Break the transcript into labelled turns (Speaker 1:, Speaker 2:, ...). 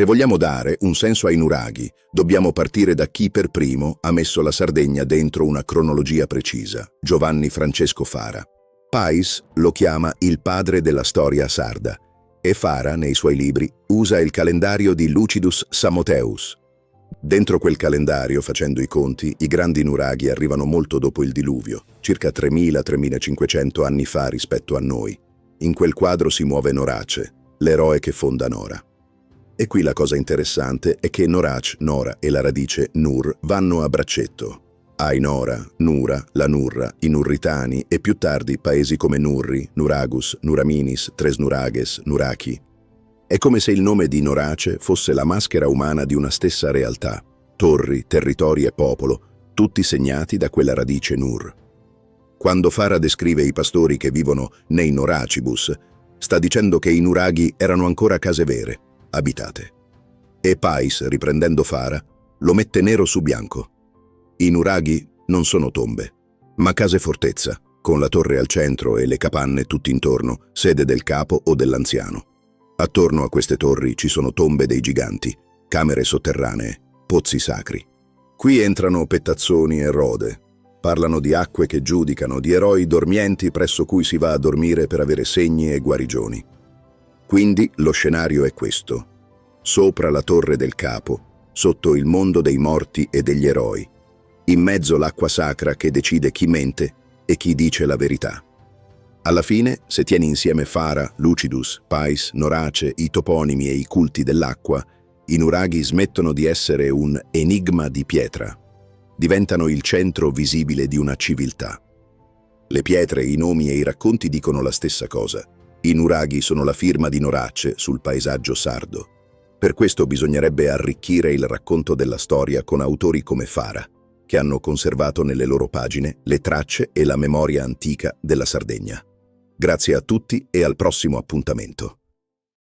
Speaker 1: Se vogliamo dare un senso ai nuraghi, dobbiamo partire da chi per primo ha messo la Sardegna dentro una cronologia precisa, Giovanni Francesco Fara. Pais lo chiama il padre della storia sarda e Fara, nei suoi libri, usa il calendario di Lucidus Samotheus. Dentro quel calendario, facendo i conti, i grandi nuraghi arrivano molto dopo il diluvio, circa 3000-3500 anni fa rispetto a noi. In quel quadro si muove Norace, l'eroe che fonda Nora. E qui la cosa interessante è che Norac, Nora e la radice Nur vanno a braccetto. Ainora, Nura, la Nurra, i Nurritani e più tardi paesi come Nurri, Nuragus, Nuraminis, Tresnurages, Nuraki. È come se il nome di Norace fosse la maschera umana di una stessa realtà, torri, territori e popolo, tutti segnati da quella radice Nur. Quando Fara descrive i pastori che vivono nei Noracibus, sta dicendo che i nuraghi erano ancora case vere, abitate. E Pais, riprendendo Fara, lo mette nero su bianco. I nuraghi non sono tombe, ma case fortezza, con la torre al centro e le capanne tutti intorno, sede del capo o dell'anziano. Attorno a queste torri ci sono tombe dei giganti, camere sotterranee, pozzi sacri. Qui entrano pettazzoni e rode. Parlano di acque che giudicano, di eroi dormienti presso cui si va a dormire per avere segni e guarigioni. Quindi lo scenario è questo. Sopra la torre del capo, sotto il mondo dei morti e degli eroi. In mezzo l'acqua sacra che decide chi mente e chi dice la verità. Alla fine, se tieni insieme Fara, Lucidus, Pais, Norace, i toponimi e i culti dell'acqua, i nuraghi smettono di essere un enigma di pietra. Diventano il centro visibile di una civiltà. Le pietre, i nomi e i racconti dicono la stessa cosa. I nuraghi sono la firma di Norace sul paesaggio sardo. Per questo bisognerebbe arricchire il racconto della storia con autori come Fara, che hanno conservato nelle loro pagine le tracce e la memoria antica della Sardegna. Grazie a tutti e al prossimo appuntamento.